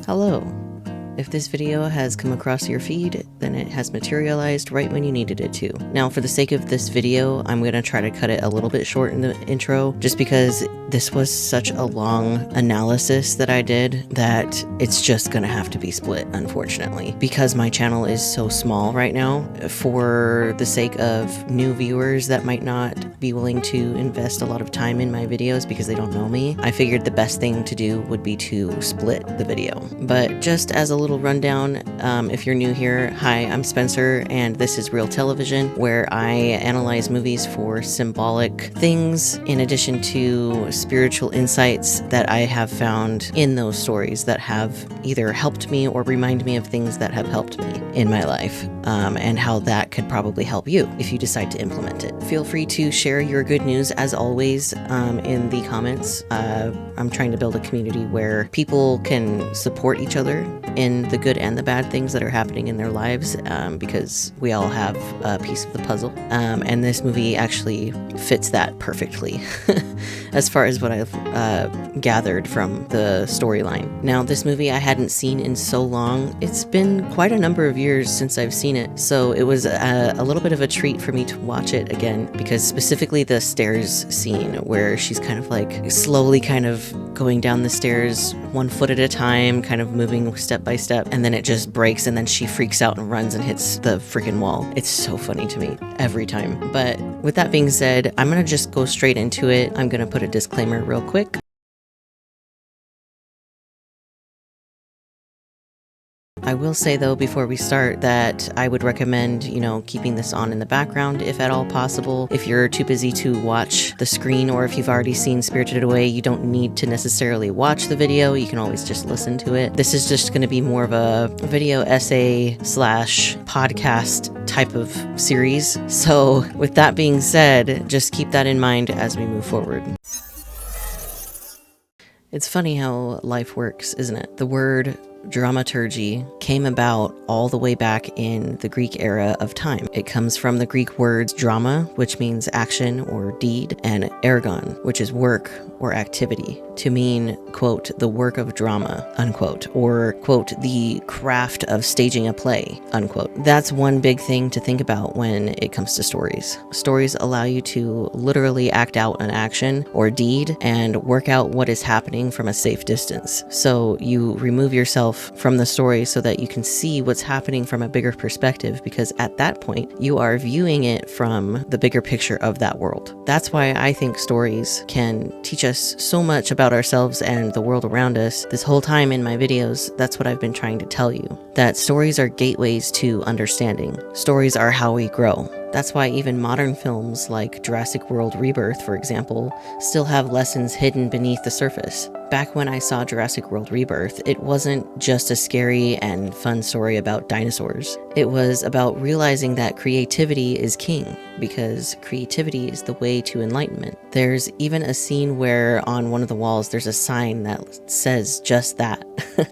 Hello. If this video has come across your feed, then it has materialized right when you needed it to. Now, for the sake of this video, I'm going to try to cut it a little bit short in the intro, just because this was such a long analysis that I did that it's just going to have to be split, unfortunately. Because my channel is so small right now, for the sake of new viewers that might not be willing to invest a lot of time in my videos because they don't know me, I figured the best thing to do would be to split the video. But just as a little rundown, if you're new here, hi, I'm Spencer, and this is Real Television, where I analyze movies for symbolic things in addition to spiritual insights that I have found in those stories that have either helped me or remind me of things that have helped me in my life, and how that could probably help you if you decide to implement it. Feel free to share your good news, as always, in the comments. I'm trying to build a community where people can support each other in the good and the bad things that are happening in their lives, because we all have a piece of the puzzle, and this movie actually fits that perfectly as far as what I've gathered from the storyline. Now, this movie I hadn't seen in so long. It's been quite a number of years since I've seen it, so it was a little bit of a treat for me to watch it again, because specifically the stairs scene where she's kind of like slowly kind of going down the stairs one foot at a time, kind of moving step by step, and then it just breaks and then she freaks out and runs and hits the freaking wall. It's so funny to me every time. But with that being said, I'm gonna just go straight into it. I'm gonna put a disclaimer real quick. I will say, though, before we start, that I would recommend, keeping this on in the background if at all possible. If you're too busy to watch the screen, or if you've already seen Spirited Away, you don't need to necessarily watch the video. You can always just listen to it. This is just going to be more of a video essay / podcast type of series. So with that being said, just keep that in mind as we move forward. It's funny how life works, isn't it? The word dramaturgy came about all the way back in the Greek era of time. It comes from the Greek words drama, which means action or deed, and ergon, which is work or activity, to mean, quote, the work of drama, unquote, or, quote, the craft of staging a play, unquote. That's one big thing to think about when it comes to stories. Stories allow you to literally act out an action or deed and work out what is happening from a safe distance. So you remove yourself from the story so that you can see what's happening from a bigger perspective, because at that point you are viewing it from the bigger picture of that world. That's why I think stories can teach us so much about ourselves and the world around us. This whole time in my videos, that's what I've been trying to tell you, that stories are gateways to understanding. Stories are how we grow. That's why even modern films like Jurassic World Rebirth, for example, still have lessons hidden beneath the surface. Back when I saw Jurassic World Rebirth, it wasn't just a scary and fun story about dinosaurs. It was about realizing that creativity is king, because creativity is the way to enlightenment. There's even a scene where on one of the walls there's a sign that says just that.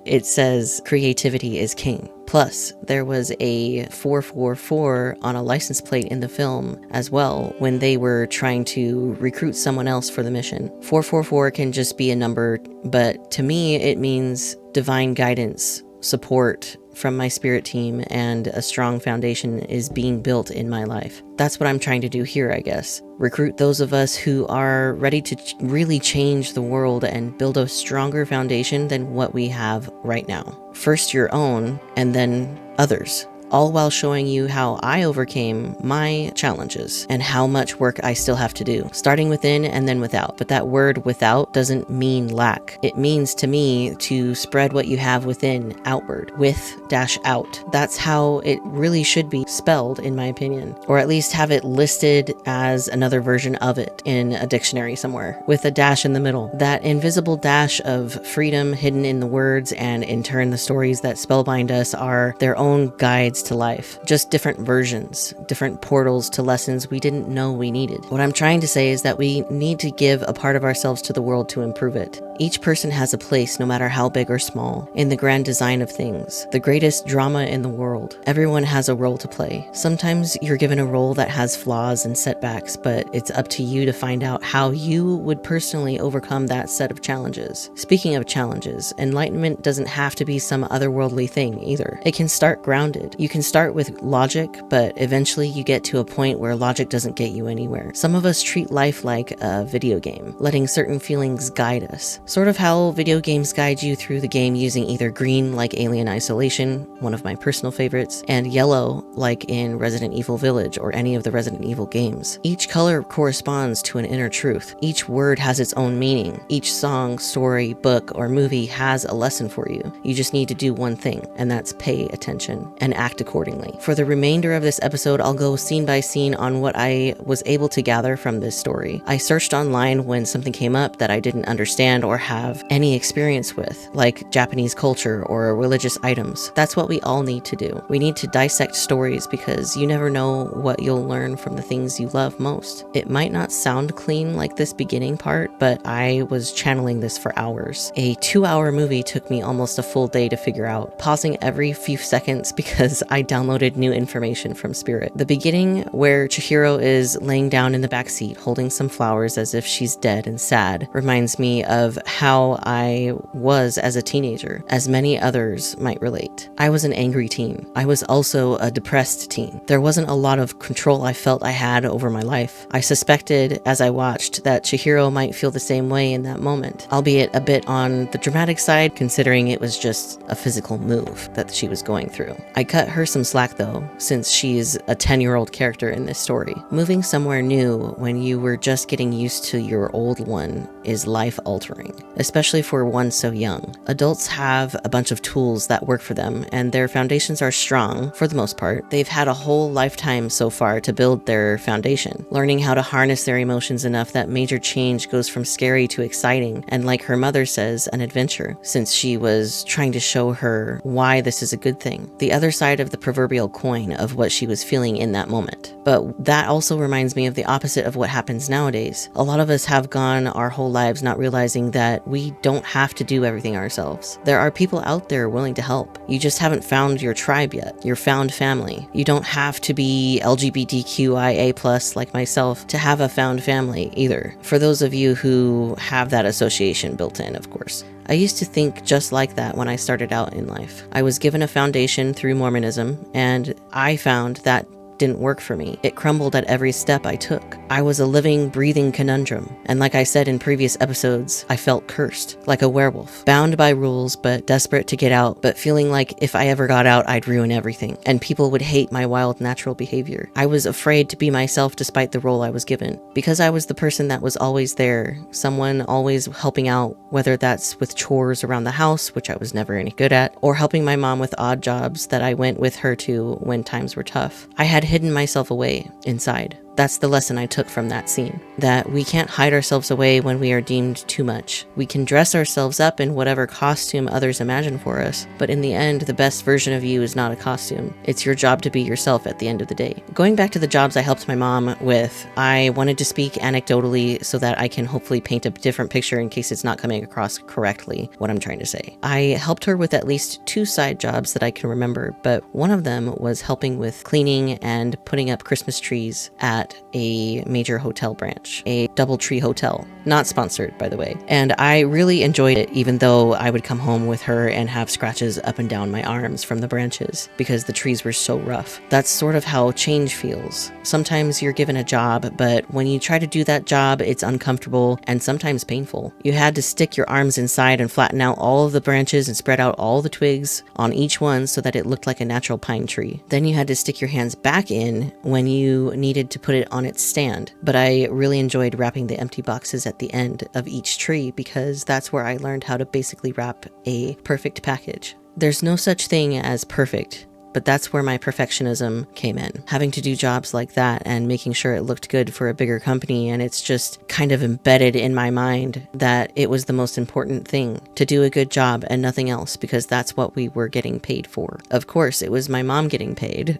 It says, "Creativity is king." Plus, there was a 444 on a license plate in the film as well when they were trying to recruit someone else for the mission. 444 can just be a number, but to me it means divine guidance, support from my spirit team, and a strong foundation is being built in my life. That's what I'm trying to do here, I guess. Recruit those of us who are ready to really change the world and build a stronger foundation than what we have right now. First your own, and then others. All while showing you how I overcame my challenges and how much work I still have to do, starting within and then without. But that word without doesn't mean lack. It means to me to spread what you have within outward, with-out. That's how it really should be spelled, in my opinion, or at least have it listed as another version of it in a dictionary somewhere with a dash in the middle. That invisible dash of freedom hidden in the words, and in turn the stories that spellbind us are their own guides keys to life, just different versions, different portals to lessons we didn't know we needed. What I'm trying to say is that we need to give a part of ourselves to the world to improve it. Each person has a place, no matter how big or small, in the grand design of things, the greatest drama in the world. Everyone has a role to play. Sometimes you're given a role that has flaws and setbacks, but it's up to you to find out how you would personally overcome that set of challenges. Speaking of challenges, enlightenment doesn't have to be some otherworldly thing either. It can start grounded. You can start with logic, but eventually you get to a point where logic doesn't get you anywhere. Some of us treat life like a video game, letting certain feelings guide us. Sort of how video games guide you through the game using either green like Alien Isolation, one of my personal favorites, and yellow like in Resident Evil Village or any of the Resident Evil games. Each color corresponds to an inner truth. Each word has its own meaning. Each song, story, book, or movie has a lesson for you. You just need to do one thing, and that's pay attention and act accordingly. For the remainder of this episode, I'll go scene by scene on what I was able to gather from this story. I searched online when something came up that I didn't understand or have any experience with, like Japanese culture or religious items. That's what we all need to do. We need to dissect stories because you never know what you'll learn from the things you love most. It might not sound clean like this beginning part, but I was channeling this for hours. A 2-hour movie took me almost a full day to figure out, pausing every few seconds because I downloaded new information from Spirit. The beginning, where Chihiro is laying down in the backseat holding some flowers as if she's dead and sad, reminds me of how I was as a teenager, as many others might relate. I was an angry teen. I was also a depressed teen. There wasn't a lot of control I felt I had over my life. I suspected as I watched that Chihiro might feel the same way in that moment, albeit a bit on the dramatic side considering it was just a physical move that she was going through. I cut her some slack though, since she's a 10-year-old character in this story. Moving somewhere new when you were just getting used to your old one is life-altering, especially for one so young. Adults have a bunch of tools that work for them, and their foundations are strong for the most part. They've had a whole lifetime so far to build their foundation, learning how to harness their emotions enough that major change goes from scary to exciting, and like her mother says, an adventure, since she was trying to show her why this is a good thing. The other side of the proverbial coin of what she was feeling in that moment. But that also reminds me of the opposite of what happens nowadays. A lot of us have gone our whole lives not realizing that we don't have to do everything ourselves. There are people out there willing to help. You just haven't found your tribe yet, your found family. You don't have to be LGBTQIA+ like myself to have a found family either, for those of you who have that association built in, of course. I used to think just like that when I started out in life. I was given a foundation through Mormonism, and I found that didn't work for me. It crumbled at every step I took. I was a living, breathing conundrum. And like I said in previous episodes, I felt cursed, like a werewolf, bound by rules, but desperate to get out, but feeling like if I ever got out, I'd ruin everything, and people would hate my wild, natural behavior. I was afraid to be myself despite the role I was given, because I was the person that was always there, someone always helping out, whether that's with chores around the house, which I was never any good at, or helping my mom with odd jobs that I went with her to when times were tough. I had hidden myself away inside. That's the lesson I took from that scene, that we can't hide ourselves away when we are deemed too much. We can dress ourselves up in whatever costume others imagine for us, but in the end, the best version of you is not a costume. It's your job to be yourself at the end of the day. Going back to the jobs I helped my mom with, I wanted to speak anecdotally so that I can hopefully paint a different picture in case it's not coming across correctly what I'm trying to say. I helped her with at least 2 side jobs that I can remember, but one of them was helping with cleaning and putting up Christmas trees at a major hotel branch, a DoubleTree hotel. Not sponsored, by the way. And I really enjoyed it, even though I would come home with her and have scratches up and down my arms from the branches because the trees were so rough. That's sort of how change feels. Sometimes you're given a job, but when you try to do that job, it's uncomfortable and sometimes painful. You had to stick your arms inside and flatten out all of the branches and spread out all the twigs on each one so that it looked like a natural pine tree. Then you had to stick your hands back in when you needed to put it on its stand. But I really enjoyed wrapping the empty boxes at the end of each tree because that's where I learned how to basically wrap a perfect package. There's no such thing as perfect. but that's where my perfectionism came in. Having to do jobs like that and making sure it looked good for a bigger company, and it's just kind of embedded in my mind that it was the most important thing, to do a good job and nothing else, because that's what we were getting paid for. Of course, it was my mom getting paid,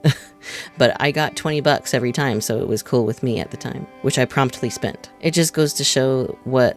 but I got $20 every time, so it was cool with me at the time, which I promptly spent. It just goes to show what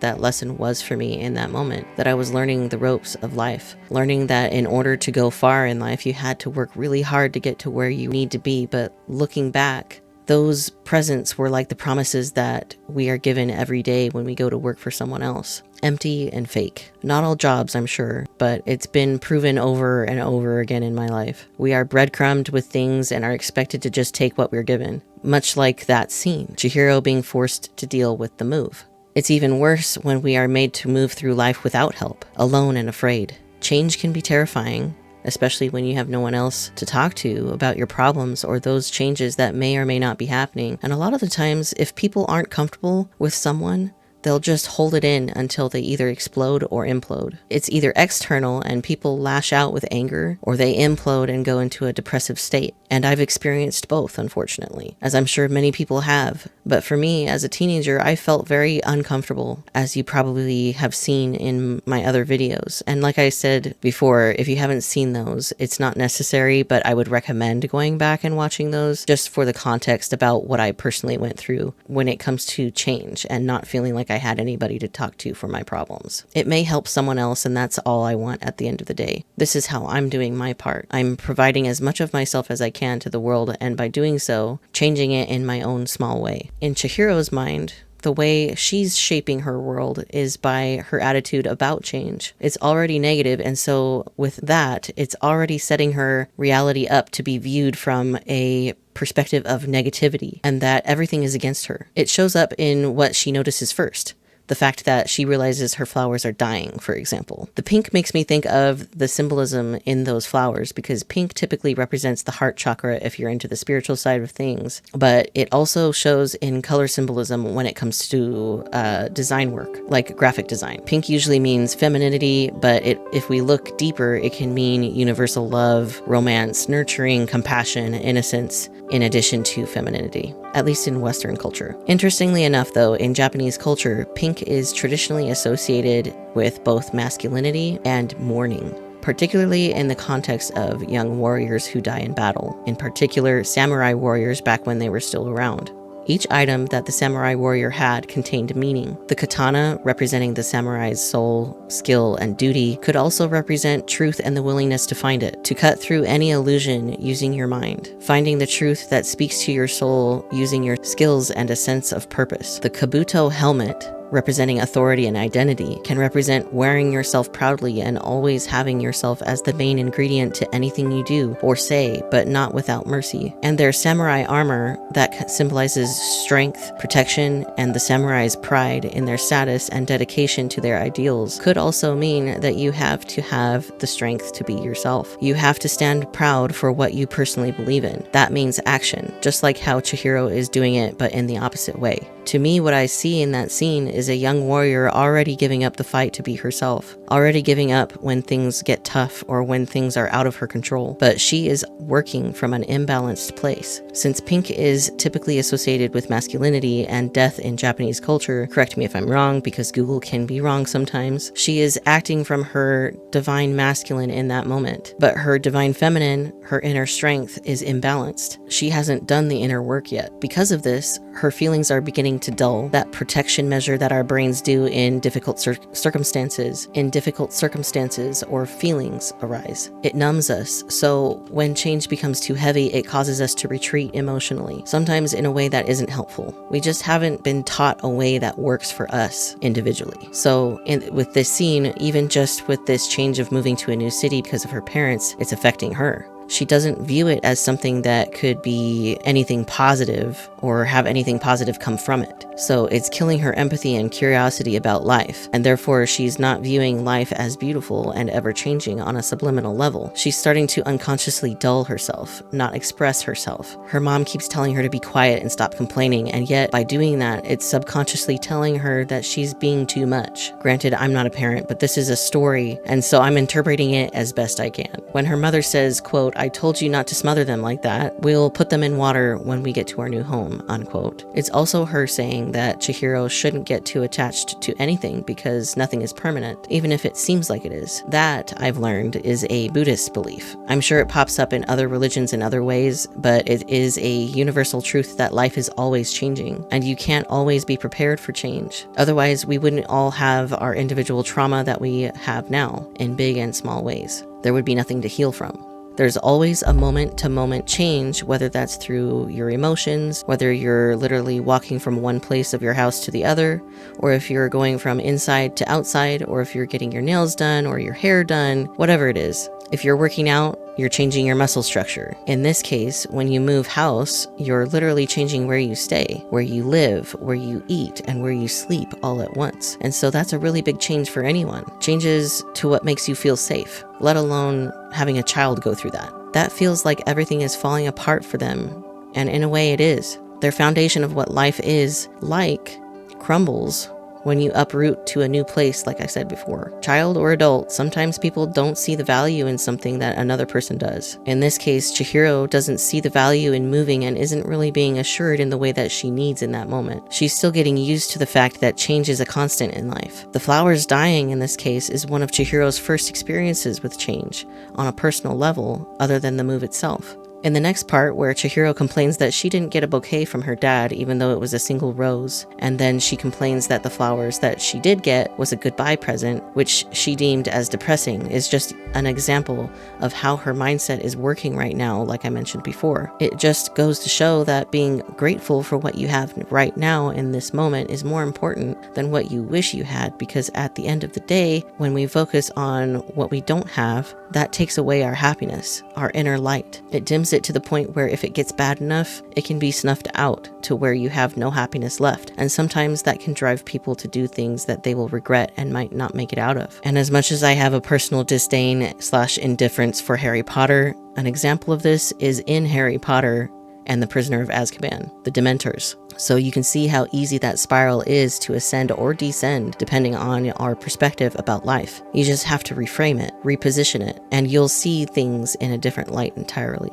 that lesson was for me in that moment, that I was learning the ropes of life, learning that in order to go far in life, you had to work really hard to get to where you need to be. But looking back, those presents were like the promises that we are given every day when we go to work for someone else. Empty and fake. Not all jobs, I'm sure, but it's been proven over and over again in my life. We are breadcrumbed with things and are expected to just take what we're given. Much like that scene, Chihiro being forced to deal with the move. It's even worse when we are made to move through life without help, alone and afraid. Change can be terrifying, especially when you have no one else to talk to about your problems or those changes that may or may not be happening. And a lot of the times, if people aren't comfortable with someone, they'll just hold it in until they either explode or implode. It's either external and people lash out with anger, or they implode and go into a depressive state. And I've experienced both, unfortunately, as I'm sure many people have. But for me, as a teenager, I felt very uncomfortable, as you probably have seen in my other videos. And like I said before, if you haven't seen those, it's not necessary, but I would recommend going back and watching those just for the context about what I personally went through when it comes to change and not feeling like I had anybody to talk to for my problems. It may help someone else, and that's all I want at the end of the day. This is how I'm doing my part. I'm providing as much of myself as I can to the world, and by doing so, changing it in my own small way. In Chihiro's mind, the way she's shaping her world is by her attitude about change. It's already negative, and so with that, it's already setting her reality up to be viewed from a perspective of negativity, and that everything is against her. It shows up in what she notices first. The fact that she realizes her flowers are dying, for example. The pink makes me think of the symbolism in those flowers, because pink typically represents the heart chakra if you're into the spiritual side of things, but it also shows in color symbolism when it comes to design work, like graphic design. Pink usually means femininity, but if we look deeper, it can mean universal love, romance, nurturing, compassion, innocence, in addition to femininity, at least in Western culture. Interestingly enough, though, in Japanese culture, pink is traditionally associated with both masculinity and mourning, particularly in the context of young warriors who die in battle, in particular samurai warriors back when they were still around. Each item that the samurai warrior had contained meaning. The katana, representing the samurai's soul, skill, and duty, could also represent truth and the willingness to find it, to cut through any illusion using your mind, finding the truth that speaks to your soul using your skills and a sense of purpose. The kabuto helmet, representing authority and identity, can represent wearing yourself proudly and always having yourself as the main ingredient to anything you do or say, but not without mercy. And their samurai armor that symbolizes strength, protection, and the samurai's pride in their status and dedication to their ideals could also mean that you have to have the strength to be yourself. You have to stand proud for what you personally believe in. That means action, just like how Chihiro is doing it, but in the opposite way. To me, what I see in that scene is a young warrior already giving up the fight to be herself, already giving up when things get tough or when things are out of her control. But she is working from an imbalanced place. Since pink is typically associated with masculinity and death in Japanese culture, correct me if I'm wrong, because Google can be wrong sometimes, she is acting from her divine masculine in that moment. But her divine feminine, her inner strength, is imbalanced. She hasn't done the inner work yet. Because of this, her feelings are beginning to dull, that protection measure that our brains do in difficult circumstances. In difficult circumstances, or feelings arise. It numbs us, so when change becomes too heavy, it causes us to retreat emotionally, sometimes in a way that isn't helpful. We just haven't been taught a way that works for us individually. So with this scene, even just with this change of moving to a new city because of her parents, it's affecting her. She doesn't view it as something that could be anything positive or have anything positive come from it. So it's killing her empathy and curiosity about life, and therefore she's not viewing life as beautiful and ever-changing on a subliminal level. She's starting to unconsciously dull herself, not express herself. Her mom keeps telling her to be quiet and stop complaining, and yet by doing that, it's subconsciously telling her that she's being too much. Granted, I'm not a parent, but this is a story, and so I'm interpreting it as best I can. When her mother says, quote, "I told you not to smother them like that. We'll put them in water when we get to our new home," unquote. It's also her saying that Chihiro shouldn't get too attached to anything because nothing is permanent, even if it seems like it is. That, I've learned, is a Buddhist belief. I'm sure it pops up in other religions in other ways, but it is a universal truth that life is always changing, and you can't always be prepared for change. Otherwise, we wouldn't all have our individual trauma that we have now, in big and small ways. There would be nothing to heal from. There's always a moment-to-moment change, whether that's through your emotions, whether you're literally walking from one place of your house to the other, or if you're going from inside to outside, or if you're getting your nails done or your hair done, whatever it is. If you're working out, you're changing your muscle structure. In this case, when you move house, you're literally changing where you stay, where you live, where you eat, and where you sleep all at once. And so that's a really big change for anyone. Changes to what makes you feel safe, let alone having a child go through that. That feels like everything is falling apart for them. And in a way it is. Their foundation of what life is like crumbles when you uproot to a new place, like I said before. Child or adult, sometimes people don't see the value in something that another person does. In this case, Chihiro doesn't see the value in moving and isn't really being assured in the way that she needs in that moment. She's still getting used to the fact that change is a constant in life. The flowers dying in this case is one of Chihiro's first experiences with change on a personal level, other than the move itself. In the next part, where Chihiro complains that she didn't get a bouquet from her dad even though it was a single rose, and then she complains that the flowers that she did get was a goodbye present, which she deemed as depressing, is just an example of how her mindset is working right now, like I mentioned before. It just goes to show that being grateful for what you have right now in this moment is more important than what you wish you had, because at the end of the day, when we focus on what we don't have, that takes away our happiness, our inner light. It dims it to the point where if it gets bad enough, it can be snuffed out to where you have no happiness left. And sometimes that can drive people to do things that they will regret and might not make it out of. And as much as I have a personal disdain/indifference for Harry Potter, an example of this is in Harry Potter and the Prisoner of Azkaban, the Dementors. So you can see how easy that spiral is to ascend or descend depending on our perspective about life. You just have to reframe it, reposition it, and you'll see things in a different light entirely.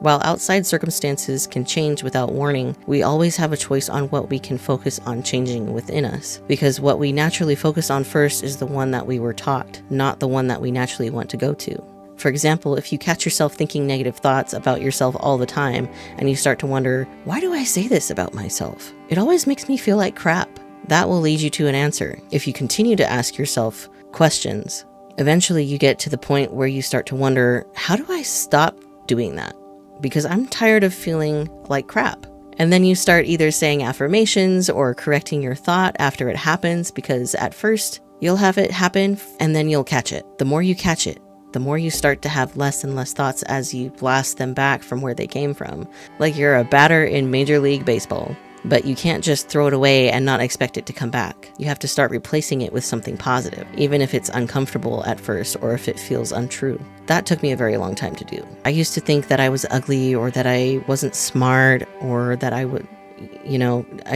While outside circumstances can change without warning, we always have a choice on what we can focus on changing within us, because what we naturally focus on first is the one that we were taught, not the one that we naturally want to go to. For example, if you catch yourself thinking negative thoughts about yourself all the time, and you start to wonder, why do I say this about myself? It always makes me feel like crap. That will lead you to an answer. If you continue to ask yourself questions, eventually you get to the point where you start to wonder, how do I stop doing that? Because I'm tired of feeling like crap. And then you start either saying affirmations or correcting your thought after it happens, because at first you'll have it happen and then you'll catch it. The more you catch it, the more you start to have less and less thoughts as you blast them back from where they came from. Like you're a batter in Major League Baseball. But you can't just throw it away and not expect it to come back. You have to start replacing it with something positive, even if it's uncomfortable at first or if it feels untrue. That took me a very long time to do. I used to think that I was ugly, or that I wasn't smart, or that I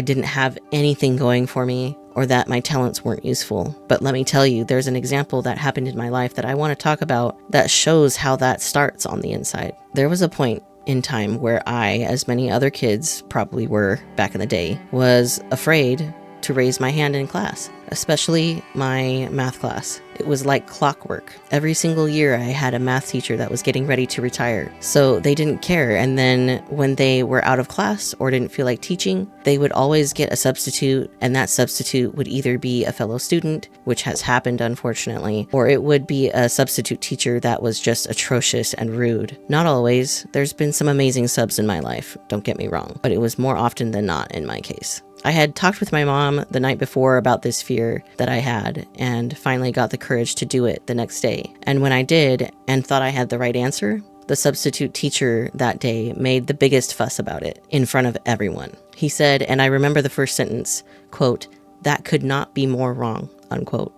didn't have anything going for me, or that my talents weren't useful. But let me tell you, there's an example that happened in my life that I want to talk about that shows how that starts on the inside. There was a point in time where I, as many other kids probably were back in the day, was afraid to raise my hand in class, especially my math class. It was like clockwork. Every single year I had a math teacher that was getting ready to retire, so they didn't care. And then when they were out of class or didn't feel like teaching, they would always get a substitute, and that substitute would either be a fellow student, which has happened unfortunately, or it would be a substitute teacher that was just atrocious and rude. Not always. There's been some amazing subs in my life, don't get me wrong, but it was more often than not in my case. I had talked with my mom the night before about this fear that I had, and finally got the courage to do it the next day. And when I did and thought I had the right answer, The substitute teacher that day made the biggest fuss about it in front of everyone. He said, and I remember the first sentence, quote, "That could not be more wrong," unquote,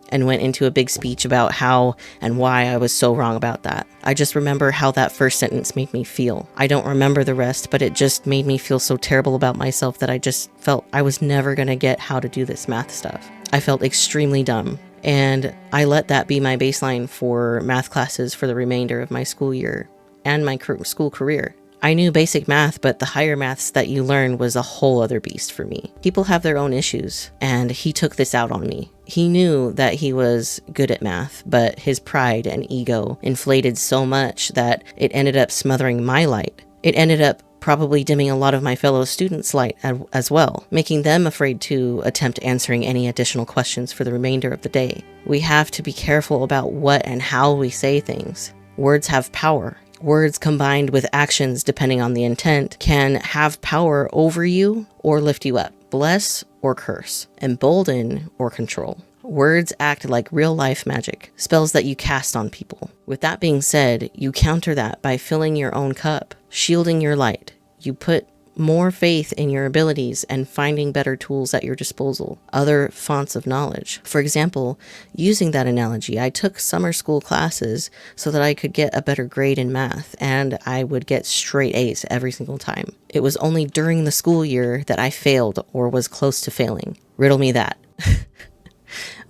and went into a big speech about how and why I was so wrong about that. I just remember how that first sentence made me feel. I don't remember the rest, but it just made me feel so terrible about myself that I just felt I was never going to get how to do this math stuff. I felt extremely dumb. And I let that be my baseline for math classes for the remainder of my school year and my school career. I knew basic math, but the higher maths that you learn was a whole other beast for me. People have their own issues, and he took this out on me. He knew that he was good at math, but his pride and ego inflated so much that it ended up smothering my light. It ended up probably dimming a lot of my fellow students' light as well, making them afraid to attempt answering any additional questions for the remainder of the day. We have to be careful about what and how we say things. Words have power. Words combined with actions, depending on the intent, can have power over you or lift you up, bless or curse, embolden or control. Words act like real-life magic, spells that you cast on people. With that being said, you counter that by filling your own cup, shielding your light. You put more faith in your abilities and finding better tools at your disposal, other fonts of knowledge. For example, using that analogy, I took summer school classes so that I could get a better grade in math, and I would get straight A's every single time. It was only during the school year that I failed or was close to failing. Riddle me that.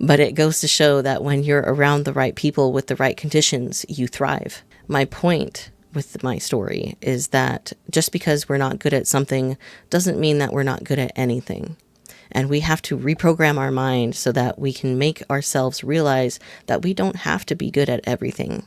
But it goes to show that when you're around the right people with the right conditions, you thrive. My point with my story is that just because we're not good at something doesn't mean that we're not good at anything. And we have to reprogram our mind so that we can make ourselves realize that we don't have to be good at everything.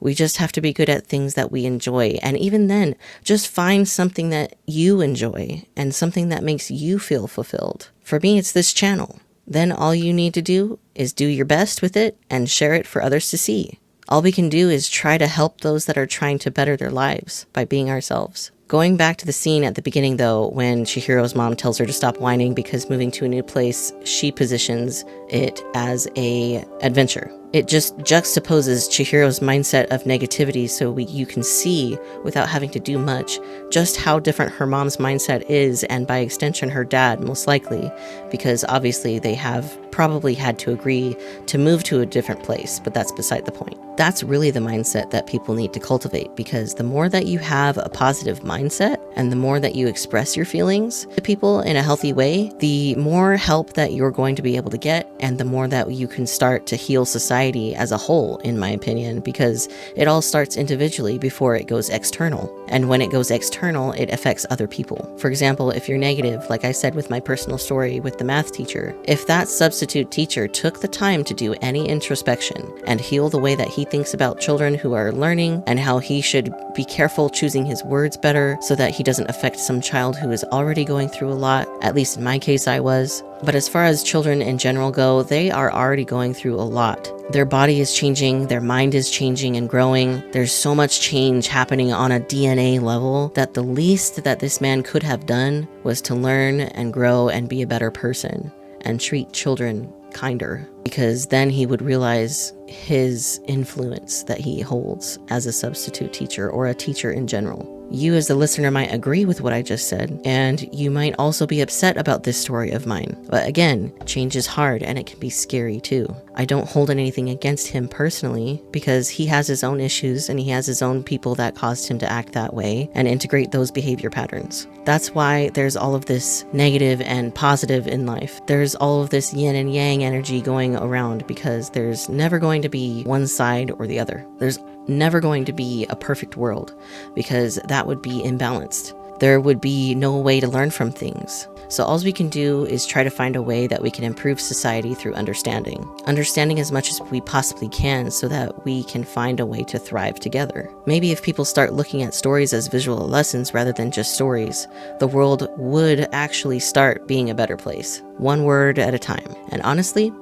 We just have to be good at things that we enjoy. And even then, just find something that you enjoy and something that makes you feel fulfilled. For me, it's this channel. Then all you need to do is do your best with it and share it for others to see. All we can do is try to help those that are trying to better their lives by being ourselves. Going back to the scene at the beginning, though, when Chihiro's mom tells her to stop whining because moving to a new place, she positions it as an adventure. It just juxtaposes Chihiro's mindset of negativity so you can see, without having to do much, just how different her mom's mindset is, and by extension her dad, most likely, because obviously they have probably had to agree to move to a different place, but that's beside the point. That's really the mindset that people need to cultivate, because the more that you have a positive mindset and the more that you express your feelings to people in a healthy way, the more help that you're going to be able to get, and the more that you can start to heal society as a whole, in my opinion, because it all starts individually before it goes external. And when it goes external, it affects other people. For example, if you're negative, like I said with my personal story with the math teacher, if that substitute teacher took the time to do any introspection and heal the way that he thinks about children who are learning and how he should be careful choosing his words better so that he doesn't affect some child who is already going through a lot, at least in my case I was. But as far as children in general go, they are already going through a lot. Their body is changing, their mind is changing and growing. There's so much change happening on a DNA level that the least that this man could have done was to learn and grow and be a better person and treat children kinder, because then he would realize his influence that he holds as a substitute teacher or a teacher in general. You as the listener might agree with what I just said, and you might also be upset about this story of mine. But again, change is hard and it can be scary too. I don't hold anything against him personally because he has his own issues and he has his own people that caused him to act that way and integrate those behavior patterns. That's why there's all of this negative and positive in life. There's all of this yin and yang energy going around because there's never going to be one side or the other. There's never going to be a perfect world because that would be imbalanced. There would be no way to learn from things. So all we can do is try to find a way that we can improve society through understanding. Understanding as much as we possibly can so that we can find a way to thrive together. Maybe if people start looking at stories as visual lessons rather than just stories, the world would actually start being a better place, one word at a time. And honestly,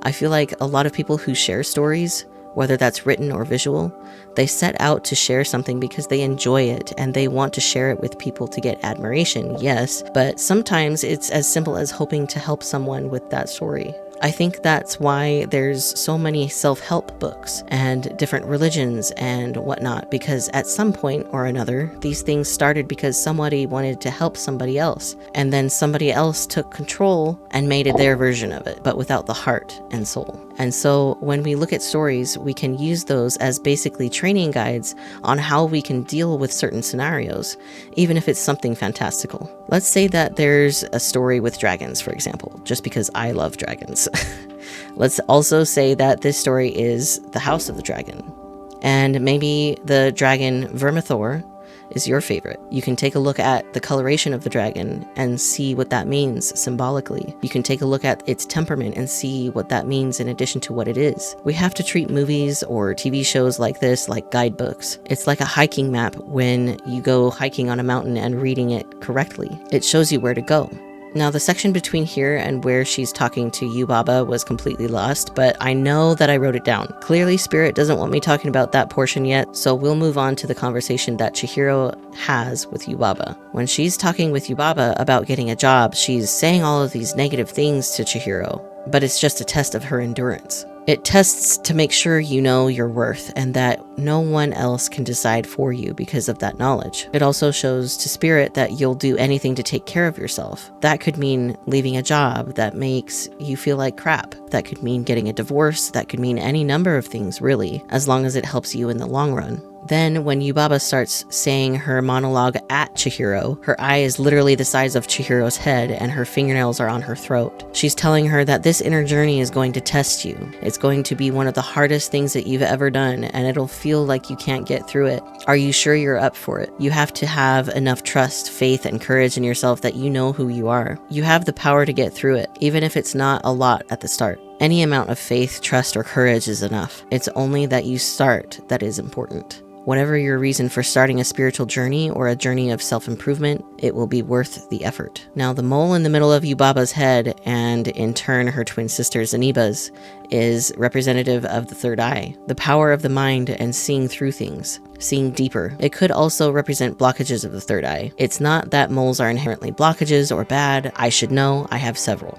I feel like a lot of people who share stories, whether that's written or visual, they set out to share something because they enjoy it and they want to share it with people to get admiration, yes, but sometimes it's as simple as hoping to help someone with that story. I think that's why there's so many self-help books and different religions and whatnot, because at some point or another, these things started because somebody wanted to help somebody else, and then somebody else took control and made it their version of it, but without the heart and soul. And so when we look at stories, we can use those as basically training guides on how we can deal with certain scenarios, even if it's something fantastical. Let's say that there's a story with dragons, for example, just because I love dragons. Let's also say that this story is the House of the Dragon, and maybe the dragon Vermithor is your favorite. You can take a look at the coloration of the dragon and see what that means symbolically. You can take a look at its temperament and see what that means in addition to what it is. We have to treat movies or TV shows like this like guidebooks. It's like a hiking map when you go hiking on a mountain and reading it correctly. It shows you where to go. Now, the section between here and where she's talking to Yubaba was completely lost, but I know that I wrote it down. Clearly, Spirit doesn't want me talking about that portion yet, so we'll move on to the conversation that Chihiro has with Yubaba. When she's talking with Yubaba about getting a job, she's saying all of these negative things to Chihiro, but it's just a test of her endurance. It tests to make sure you know your worth and that no one else can decide for you because of that knowledge. It also shows to Spirit that you'll do anything to take care of yourself. That could mean leaving a job that makes you feel like crap. That could mean getting a divorce. That could mean any number of things, really, as long as it helps you in the long run. Then when Yubaba starts saying her monologue at Chihiro, her eye is literally the size of Chihiro's head and her fingernails are on her throat. She's telling her that this inner journey is going to test you. It's going to be one of the hardest things that you've ever done, and it'll feel like you can't get through it. Are you sure you're up for it? You have to have enough trust, faith, and courage in yourself that you know who you are. You have the power to get through it, even if it's not a lot at the start. Any amount of faith, trust, or courage is enough. It's only that you start that is important. Whatever your reason for starting a spiritual journey or a journey of self-improvement, it will be worth the effort. Now, the mole in the middle of Yubaba's head, and in turn her twin sister Zaniba's, is representative of the third eye, the power of the mind and seeing through things, seeing deeper. It could also represent blockages of the third eye. It's not that moles are inherently blockages or bad. I should know, I have several.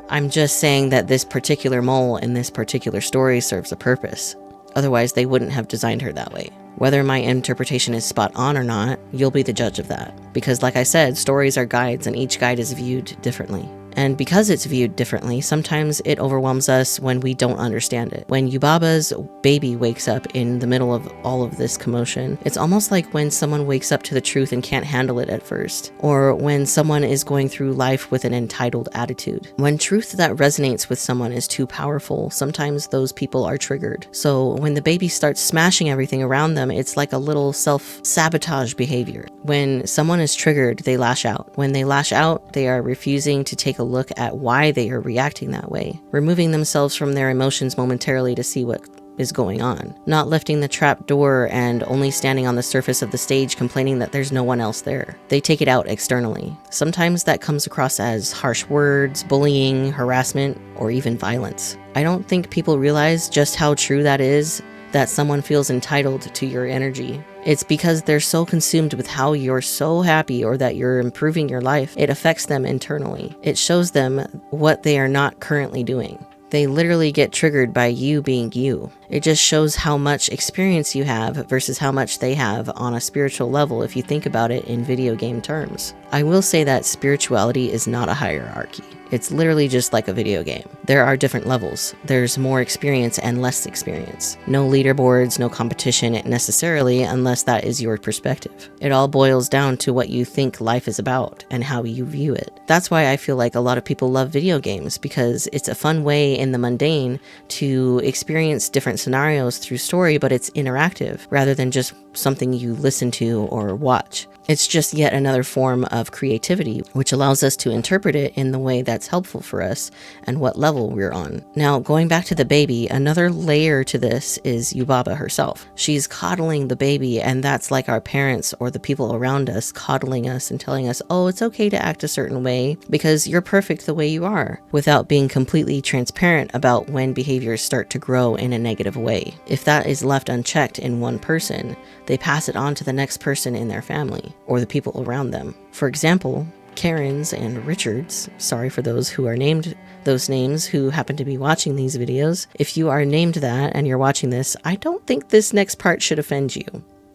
I'm just saying that this particular mole in this particular story serves a purpose. Otherwise, they wouldn't have designed her that way. Whether my interpretation is spot on or not, you'll be the judge of that. Because like I said, stories are guides and each guide is viewed differently. And because it's viewed differently, sometimes it overwhelms us when we don't understand it. When Yubaba's baby wakes up in the middle of all of this commotion, it's almost like when someone wakes up to the truth and can't handle it at first. Or when someone is going through life with an entitled attitude. When truth that resonates with someone is too powerful, sometimes those people are triggered. So when the baby starts smashing everything around them, it's like a little self-sabotage behavior. When someone is triggered, they lash out. When they lash out, they are refusing to take a look at why they are reacting that way, removing themselves from their emotions momentarily to see what is going on, not lifting the trap door and only standing on the surface of the stage complaining that there's no one else there. They take it out externally. Sometimes that comes across as harsh words, bullying, harassment, or even violence. I don't think people realize just how true that is, that someone feels entitled to your energy. It's because they're so consumed with how you're so happy or that you're improving your life, it affects them internally. It shows them what they are not currently doing. They literally get triggered by you being you. It just shows how much experience you have versus how much they have on a spiritual level if you think about it in video game terms. I will say that spirituality is not a hierarchy. It's literally just like a video game. There are different levels. There's more experience and less experience. No leaderboards, no competition necessarily, unless that is your perspective. It all boils down to what you think life is about and how you view it. That's why I feel like a lot of people love video games, because it's a fun way in the mundane to experience different scenarios through story, but it's interactive rather than just something you listen to or watch. It's just yet another form of creativity, which allows us to interpret it in the way that's helpful for us and what level we're on. Now, going back to the baby, another layer to this is Yubaba herself. She's coddling the baby, and that's like our parents or the people around us coddling us and telling us, oh, it's okay to act a certain way because you're perfect the way you are, without being completely transparent about when behaviors start to grow in a negative way. If that is left unchecked in one person, they pass it on to the next person in their family or the people around them. For example, Karens and Richards, sorry for those who are named those names who happen to be watching these videos. If you are named that and you're watching this, I don't think this next part should offend you.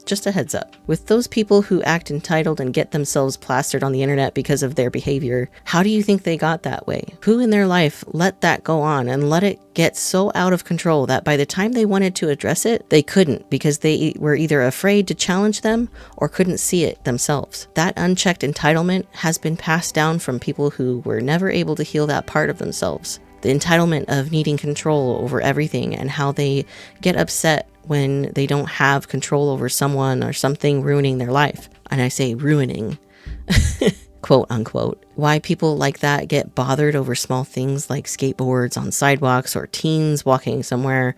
Just a heads up. With those people who act entitled and get themselves plastered on the internet because of their behavior, how do you think they got that way? Who in their life let that go on and let it get so out of control that by the time they wanted to address it, they couldn't because they were either afraid to challenge them or couldn't see it themselves? That unchecked entitlement has been passed down from people who were never able to heal that part of themselves. The entitlement of needing control over everything and how they get upset when they don't have control over someone or something ruining their life. And I say ruining, quote unquote. Why people like that get bothered over small things like skateboards on sidewalks or teens walking somewhere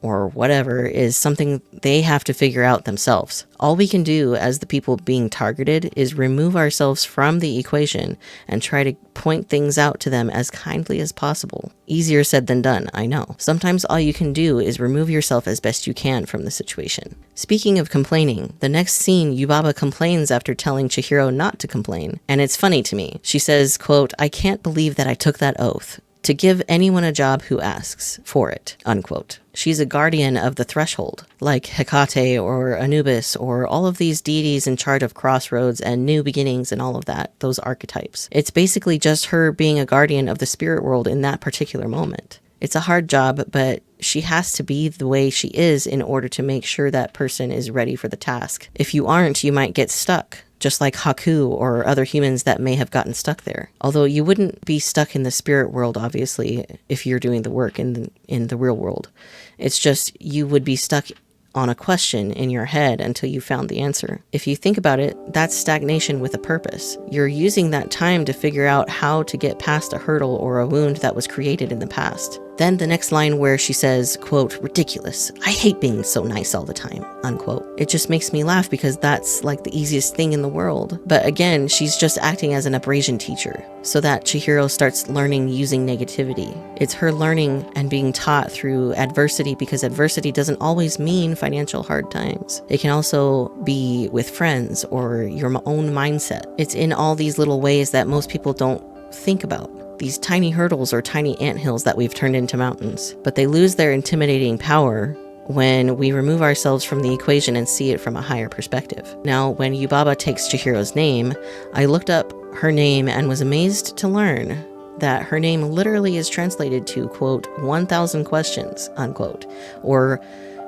or whatever is something they have to figure out themselves. All we can do as the people being targeted is remove ourselves from the equation and try to point things out to them as kindly as possible. Easier said than done, I know. Sometimes all you can do is remove yourself as best you can from the situation. Speaking of complaining, the next scene, Yubaba complains after telling Chihiro not to complain. And it's funny to me. She says, quote, "I can't believe that I took that oath to give anyone a job who asks for it," unquote. She's a guardian of the threshold, like Hecate or Anubis or all of these deities in charge of crossroads and new beginnings and all of that, those archetypes. It's basically just her being a guardian of the spirit world in that particular moment. It's a hard job, but she has to be the way she is in order to make sure that person is ready for the task. If you aren't, you might get stuck, just like Haku or other humans that may have gotten stuck there. Although you wouldn't be stuck in the spirit world, obviously, if you're doing the work in the real world. It's just you would be stuck on a question in your head until you found the answer. If you think about it, that's stagnation with a purpose. You're using that time to figure out how to get past a hurdle or a wound that was created in the past. Then the next line where she says, quote, "Ridiculous. I hate being so nice all the time," unquote. It just makes me laugh because that's like the easiest thing in the world. But again, she's just acting as an abrasion teacher so that Chihiro starts learning using negativity. It's her learning and being taught through adversity because adversity doesn't always mean financial hard times. It can also be with friends or your own mindset. It's in all these little ways that most people don't think about. These tiny hurdles or tiny anthills that we've turned into mountains. But they lose their intimidating power when we remove ourselves from the equation and see it from a higher perspective. Now, when Yubaba takes Chihiro's name, I looked up her name and was amazed to learn that her name literally is translated to, quote, 1,000 questions, unquote, or,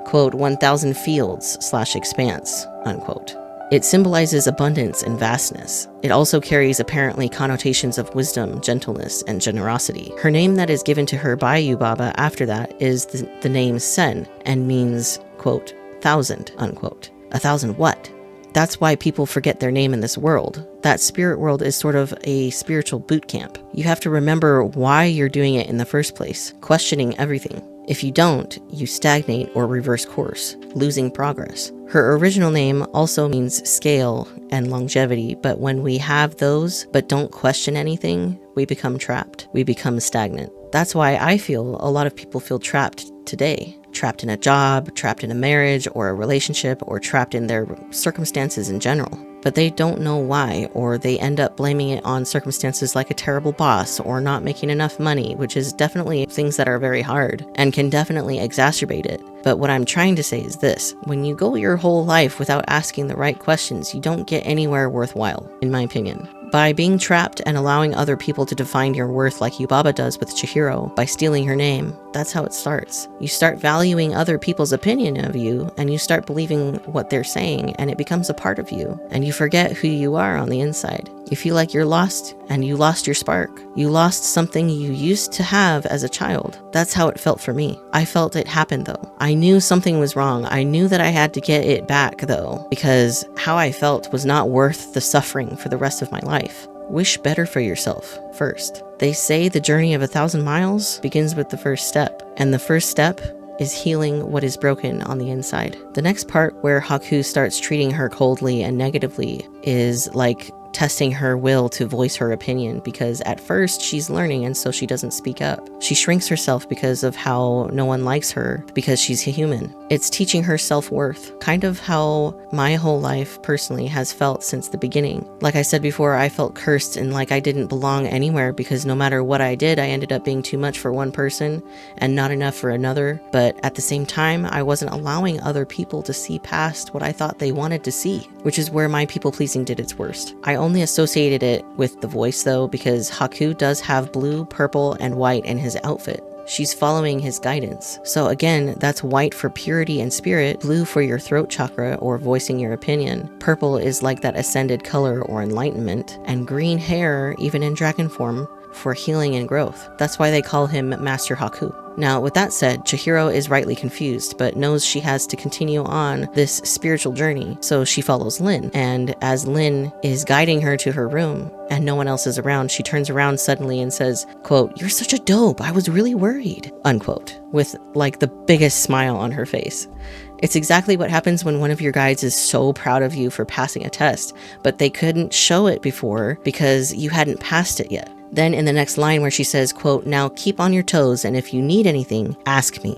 quote, 1,000 fields/expanse, unquote. It symbolizes abundance and vastness. It also carries apparently connotations of wisdom, gentleness, and generosity. Her name that is given to her by Yubaba after that is the name Sen and means, quote, 1,000, unquote. 1,000 what? That's why people forget their name in this world. That spirit world is sort of a spiritual boot camp. You have to remember why you're doing it in the first place, questioning everything. If you don't, you stagnate or reverse course, losing progress. Her original name also means scale and longevity, but when we have those but don't question anything, we become trapped. We become stagnant. That's why I feel a lot of people feel trapped today. Trapped in a job, trapped in a marriage or a relationship, or trapped in their circumstances in general. But they don't know why, or they end up blaming it on circumstances like a terrible boss or not making enough money, which is definitely things that are very hard and can definitely exacerbate it. But what I'm trying to say is this: when you go your whole life without asking the right questions, you don't get anywhere worthwhile, in my opinion. By being trapped and allowing other people to define your worth like Yubaba does with Chihiro by stealing her name, that's how it starts. You start valuing other people's opinion of you and you start believing what they're saying, and it becomes a part of you and you forget who you are on the inside. You feel like you're lost and you lost your spark. You lost something you used to have as a child. That's how it felt for me. I felt it happen though. I knew something was wrong. I knew that I had to get it back though, because how I felt was not worth the suffering for the rest of my life. Wish better for yourself first. They say the journey of 1,000 miles begins with the first step, and the first step is healing what is broken on the inside. The next part where Haku starts treating her coldly and negatively is like testing her will to voice her opinion, because at first she's learning and so she doesn't speak up. She shrinks herself because of how no one likes her because she's a human. It's teaching her self-worth, kind of how my whole life personally has felt since the beginning. Like I said before, I felt cursed and like I didn't belong anywhere because no matter what I did, I ended up being too much for one person and not enough for another. But at the same time, I wasn't allowing other people to see past what I thought they wanted to see, which is where my people-pleasing did its worst. I only associated it with the voice though, because Haku does have blue, purple, and white in his outfit. She's following his guidance. So again, that's white for purity and spirit, blue for your throat chakra or voicing your opinion. Purple is like that ascended color or enlightenment, and green hair, even in dragon form, for healing and growth. That's why they call him Master Haku. Now, with that said, Chihiro is rightly confused, but knows she has to continue on this spiritual journey, so she follows Lin. And as Lin is guiding her to her room, and no one else is around, she turns around suddenly and says, quote, "You're such a dope, I was really worried," unquote, with like the biggest smile on her face. It's exactly what happens when one of your guides is so proud of you for passing a test, but they couldn't show it before because you hadn't passed it yet. Then in the next line where she says, quote, "Now keep on your toes, and if you need anything, ask me,"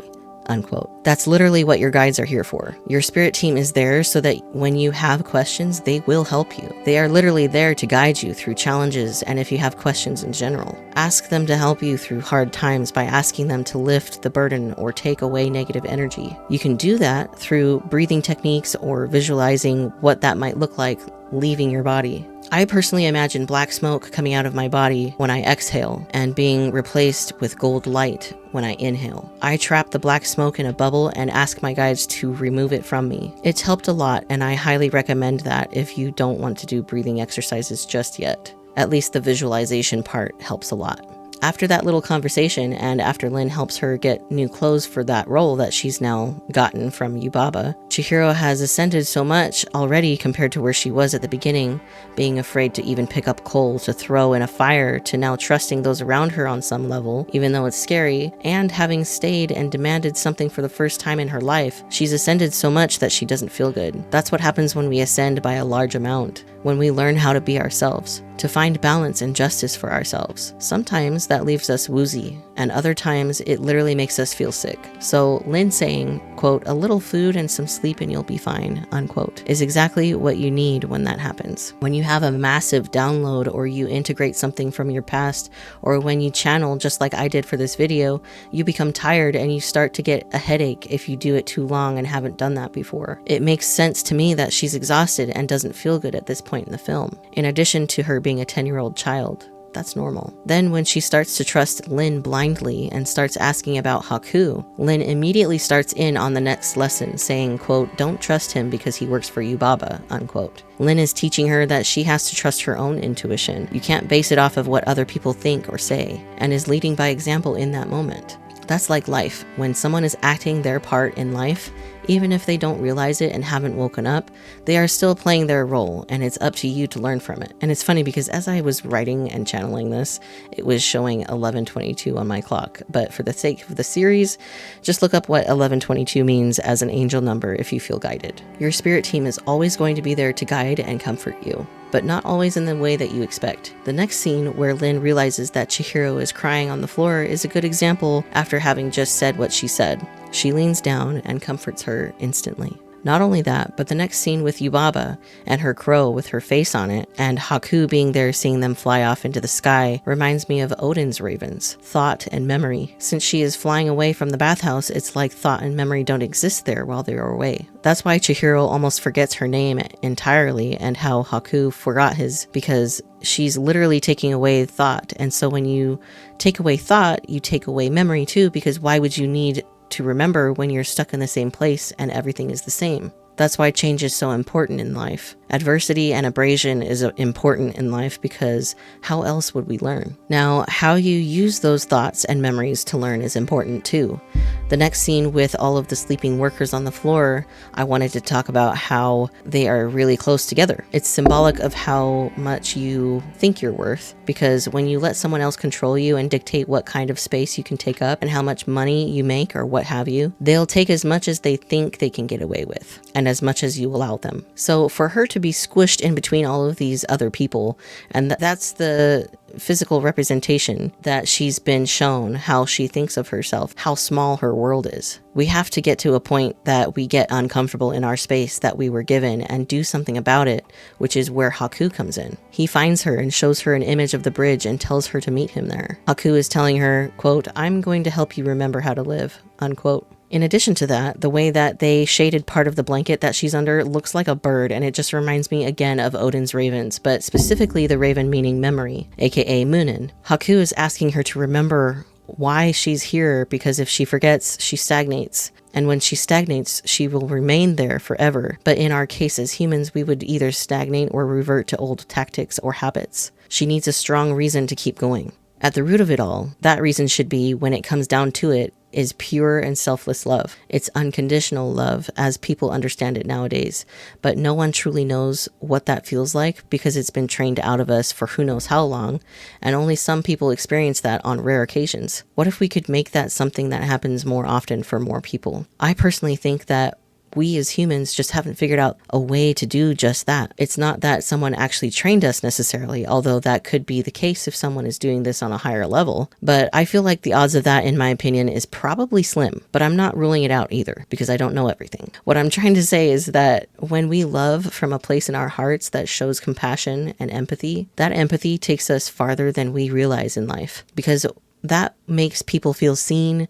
unquote. That's literally what your guides are here for. Your spirit team is there so that when you have questions, they will help you. They are literally there to guide you through challenges, and if you have questions in general. Ask them to help you through hard times by asking them to lift the burden or take away negative energy. You can do that through breathing techniques or visualizing what that might look like leaving your body. I personally imagine black smoke coming out of my body when I exhale and being replaced with gold light when I inhale. I trap the black smoke in a bubble and ask my guides to remove it from me. It's helped a lot, and I highly recommend that if you don't want to do breathing exercises just yet. At least the visualization part helps a lot. After that little conversation, and after Lin helps her get new clothes for that role that she's now gotten from Yubaba, Chihiro has ascended so much already compared to where she was at the beginning, being afraid to even pick up coal to throw in a fire, to now trusting those around her on some level, even though it's scary, and having stayed and demanded something for the first time in her life, she's ascended so much that she doesn't feel good. That's what happens when we ascend by a large amount, when we learn how to be ourselves, to find balance and justice for ourselves. Sometimes that leaves us woozy, and other times it literally makes us feel sick. So Lin saying, quote, "A little food and some sleep and you'll be fine," unquote, is exactly what you need when that happens. When you have a massive download, or you integrate something from your past, or when you channel just like I did for this video, you become tired and you start to get a headache if you do it too long and haven't done that before. It makes sense to me that she's exhausted and doesn't feel good at this point in the film, in addition to her being a 10-year-old child. That's normal. Then when she starts to trust Lin blindly and starts asking about Haku, Lin immediately starts in on the next lesson saying, quote, "Don't trust him because he works for Yubaba," unquote. Lin is teaching her that she has to trust her own intuition. You can't base it off of what other people think or say, and is leading by example in that moment. That's like life. When someone is acting their part in life, even if they don't realize it and haven't woken up, they are still playing their role, and it's up to you to learn from it. And it's funny because as I was writing and channeling this, it was showing 11:22 on my clock. But for the sake of the series, just look up what 11:22 means as an angel number if you feel guided. Your spirit team is always going to be there to guide and comfort you, but not always in the way that you expect. The next scene where Lin realizes that Chihiro is crying on the floor is a good example after having just said what she said. She leans down and comforts her instantly. Not only that, but the next scene with Yubaba and her crow with her face on it, and Haku being there seeing them fly off into the sky, reminds me of Odin's ravens, thought and memory. Since she is flying away from the bathhouse, it's like thought and memory don't exist there while they are away. That's why Chihiro almost forgets her name entirely, and how Haku forgot his, because she's literally taking away thought. And so when you take away thought, you take away memory too, because why would you need to remember when you're stuck in the same place and everything is the same? That's why change is so important in life. Adversity and abrasion is important in life, because how else would we learn? Now, how you use those thoughts and memories to learn is important too. The next scene with all of the sleeping workers on the floor, I wanted to talk about how they are really close together. It's symbolic of how much you think you're worth, because when you let someone else control you and dictate what kind of space you can take up and how much money you make or what have you, they'll take as much as they think they can get away with, and as much as you allow them. So for her to be squished in between all of these other people. And that's the physical representation that she's been shown, how she thinks of herself, how small her world is. We have to get to a point that we get uncomfortable in our space that we were given and do something about it, which is where Haku comes in. He finds her and shows her an image of the bridge and tells her to meet him there. Haku is telling her, quote, "I'm going to help you remember how to live," unquote. In addition to that, the way that they shaded part of the blanket that she's under looks like a bird, and it just reminds me again of Odin's ravens, but specifically the raven meaning memory, aka Munin. Haku is asking her to remember why she's here, because if she forgets, she stagnates. And when she stagnates, she will remain there forever. But in our case as humans, we would either stagnate or revert to old tactics or habits. She needs a strong reason to keep going. At the root of it all, that reason should be, when it comes down to it, is pure and selfless love. It's unconditional love as people understand it nowadays, but no one truly knows what that feels like because it's been trained out of us for who knows how long, and only some people experience that on rare occasions. What if we could make that something that happens more often for more people? I personally think that we as humans just haven't figured out a way to do just that. It's not that someone actually trained us necessarily, although that could be the case if someone is doing this on a higher level. But I feel like the odds of that, in my opinion, is probably slim. But I'm not ruling it out either, because I don't know everything. What I'm trying to say is that when we love from a place in our hearts that shows compassion and empathy, that empathy takes us farther than we realize in life, because that makes people feel seen.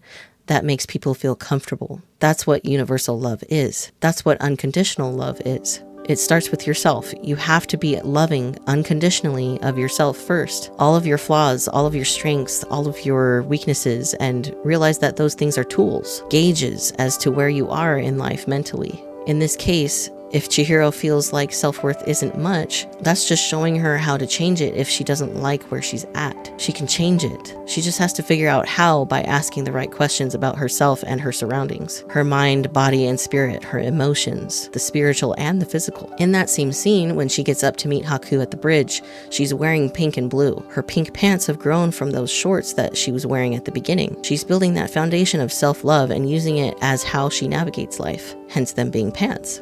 That makes people feel comfortable. That's what universal love is. That's what unconditional love is. It starts with yourself. You have to be loving unconditionally of yourself first. All of your flaws, all of your strengths, all of your weaknesses, and realize that those things are tools, gauges as to where you are in life mentally. In this case, if Chihiro feels like self-worth isn't much, that's just showing her how to change it if she doesn't like where she's at. She can change it. She just has to figure out how by asking the right questions about herself and her surroundings. Her mind, body, and spirit, her emotions, the spiritual and the physical. In that same scene, when she gets up to meet Haku at the bridge, she's wearing pink and blue. Her pink pants have grown from those shorts that she was wearing at the beginning. She's building that foundation of self-love and using it as how she navigates life, hence them being pants.